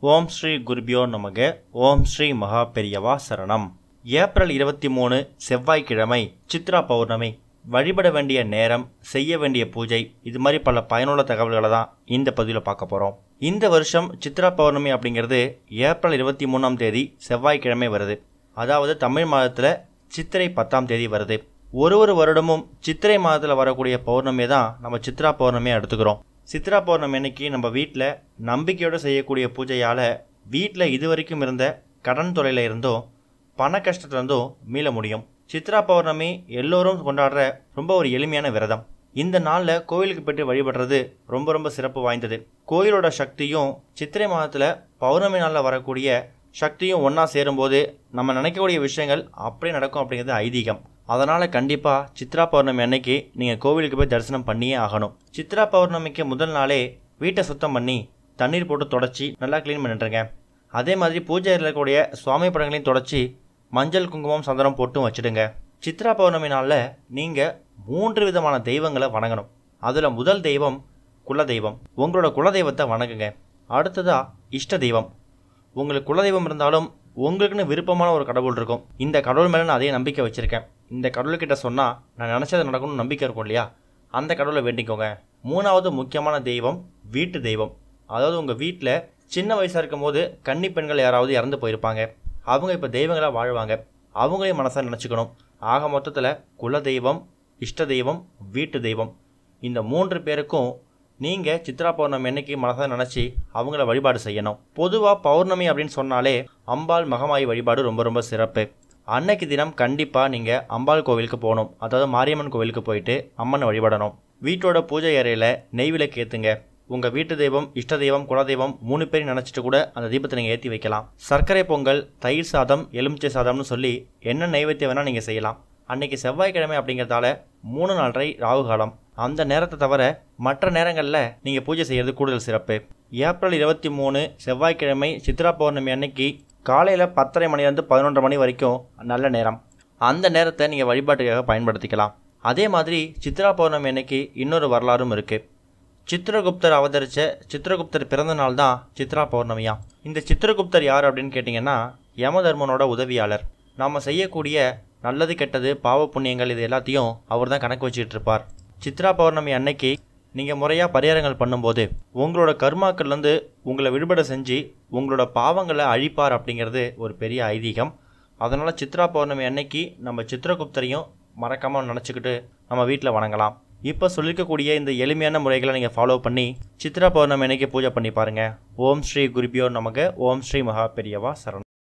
ஓம் ஸ்ரீ குருபியோ நமக. ஓம் ஸ்ரீ மகா பெரியவா சரணம். ஏப்ரல் 23 செவ்வாய்க்கிழமை சித்ரா பௌர்ணமி. வழிபட வேண்டிய நேரம், செய்ய வேண்டிய பூஜை, இது மாதிரி பல பயனுள்ள தகவல்களை தான் இந்த பதிவில் பார்க்க போகிறோம். இந்த வருஷம் சித்ரா பௌர்ணமி அப்படிங்கிறது ஏப்ரல் 23ஆம் தேதி செவ்வாய்க்கிழமை வருது. அதாவது தமிழ் மாதத்தில் சித்திரை 10ஆம் தேதி வருது. ஒரு வருடமும் சித்திரை மாதத்தில் வரக்கூடிய பௌர்ணமியை தான் நம்ம சித்ரா பௌர்ணமியை எடுத்துக்கிறோம். சித்ரா பௌர்ணமி அன்னைக்கு நம்ம வீட்டில் நம்பிக்கையோடு செய்யக்கூடிய பூஜையால் வீட்டில் இதுவரைக்கும் இருந்த கடன் தொல்லையில் இருந்தோ பண கஷ்டத்துலேருந்தோ மீள முடியும். சித்ரா பௌர்ணமி எல்லோரும் கொண்டாடுற ரொம்ப ஒரு எளிமையான விரதம். இந்த நாளில் கோயிலுக்கு போய்ட்டு வழிபடுறது ரொம்ப சிறப்பு வாய்ந்தது. கோயிலோட சக்தியும் சித்திரை மாதத்தில் பௌர்ணமி நாளில் வரக்கூடிய சக்தியும் ஒன்றா சேரும்போது நம்ம நினைக்கக்கூடிய விஷயங்கள் அப்படியே நடக்கும் அப்படிங்கிறது ஐதீகம். அதனால் கண்டிப்பாக சித்ரா பௌர்ணமி அன்னைக்கு நீங்கள் கோவிலுக்கு போய் தரிசனம் பண்ணியே ஆகணும். சித்ரா பௌர்ணமிக்கு முதல் நாளே வீட்டை சுத்தம் பண்ணி தண்ணீர் போட்டு தொடச்சி நல்லா க்ளீன் பண்ணிட்டுருங்க. அதே மாதிரி பூஜை இருக்கக்கூடிய சுவாமி படங்களையும் தொடச்சி மஞ்சள் குங்குமம் சந்தனம் போட்டும் வச்சுடுங்க. சித்ரா பௌர்ணமி நாளில் நீங்கள் 3 விதமான தெய்வங்களை வணங்கணும். அதில் முதல் தெய்வம் குலதெய்வம். உங்களோட குலதெய்வத்தை வணங்குங்க. அடுத்ததாக இஷ்ட தெய்வம். உங்களுக்கு குலதெய்வம் இருந்தாலும் உங்களுக்குன்னு விருப்பமான ஒரு கடவுள் இருக்கும். இந்த கடவுள் மேலே நான் அதே நம்பிக்கை வச்சுருக்கேன், இந்த கடவுள்கிட்ட சொன்னால் நான் நினச்சது நடக்கணும்னு நம்பிக்கை இருக்கும் இல்லையா, அந்த கடவுளை வேண்டிக்கோங்க. 3வது முக்கியமான தெய்வம் வீட்டு தெய்வம். அதாவது உங்கள் வீட்டில் சின்ன வயசாக இருக்கும் போது கன்னி பெண்கள் யாராவது இறந்து போயிருப்பாங்க. அவங்க இப்போ தெய்வங்களாக வாழ்வாங்க. அவங்களையும் மனசாக நினச்சிக்கணும். ஆக மொத்தத்தில் குலதெய்வம், இஷ்ட தெய்வம், வீட்டு தெய்வம், இந்த 3 பேருக்கும் நீங்கள் சித்ரா பௌர்ணமி அன்னைக்கு மனசாக நினச்சி அவங்கள வழிபாடு செய்யணும். பொதுவாக பௌர்ணமி அப்படின்னு சொன்னாலே அம்பாள் மகமாயி வழிபாடு ரொம்ப சிறப்பு. அன்னைக்கு தினம் கண்டிப்பாக நீங்கள் அம்பாள் கோவிலுக்கு போகணும். அதாவது மாரியம்மன் கோவிலுக்கு போயிட்டு அம்மனை வழிபடணும். வீட்டோட பூஜை அறையில் நெய் விளக்கு ஏற்றுங்க. உங்கள் வீட்டு தெய்வம், இஷ்ட தெய்வம், குலதெய்வம் 3 பேரையும் நினச்சிட்டு கூட அந்த தீபத்தை நீங்கள் ஏற்றி வைக்கலாம். சர்க்கரை பொங்கல், தயிர் சாதம், எலுமிச்சை சாதம்னு சொல்லி என்ன நைவேத்தியம் வேணால் நீங்கள் செய்யலாம். அன்னைக்கு செவ்வாய்க்கிழமை அப்படிங்கிறதால 3 நாளரை ராகு காலம். அந்த நேரத்தை தவிர மற்ற நேரங்களில் நீங்கள் பூஜை செய்கிறது கூடுதல் சிறப்பு. ஏப்ரல் 23 செவ்வாய்க்கிழமை சித்ரா பௌர்ணமி அன்னைக்கு காலையில் 10:30 மணிலேருந்து 11:00 மணி வரைக்கும் நல்ல நேரம். அந்த நேரத்தை நீங்கள் வழிபாட்டுக்காக பயன்படுத்திக்கலாம். அதே மாதிரி சித்ரா பௌர்ணமி அன்னைக்கு இன்னொரு வரலாறும் இருக்குது. சித்திரகுப்தர் அவதரித்த சித்திரகுப்தர் பிறந்த நாள் தான் சித்ரா பௌர்ணமியா. இந்த சித்திரகுப்தர் யார் அப்படின்னு கேட்டிங்கன்னா யமதர்மனோட உதவியாளர். நாம் செய்யக்கூடிய நல்லது கெட்டது பாவ புண்ணியங்கள் இது எல்லாத்தையும் அவர் தான் கணக்கு வச்சுக்கிட்டு இருப்பார். சித்ரா பௌர்ணமி அன்னைக்கு நீங்கள் முறையாக பரிகாரங்கள் பண்ணும்போது உங்களோட கர்மாக்கள்லேருந்து உங்களை விடுபட செஞ்சு உங்களோட பாவங்களை அழிப்பார் அப்படிங்கிறது ஒரு பெரிய ஐதீகம். அதனால் சித்ரா பௌர்ணமி அன்னைக்கு நம்ம சித்திரகுப்தரையும் மறக்காமல் நினச்சிக்கிட்டு நம்ம வீட்டில் வணங்கலாம். இப்போ சொல்லிக்கக்கூடிய இந்த எளிமையான முறைகளை நீங்கள் ஃபாலோ பண்ணி சித்ரா பௌர்ணமி அன்னைக்கு பூஜை பண்ணி பாருங்கள். ஓம் ஸ்ரீ குருபியோ நமக. ஓம் ஸ்ரீ மகா பெரியவா சரணம்.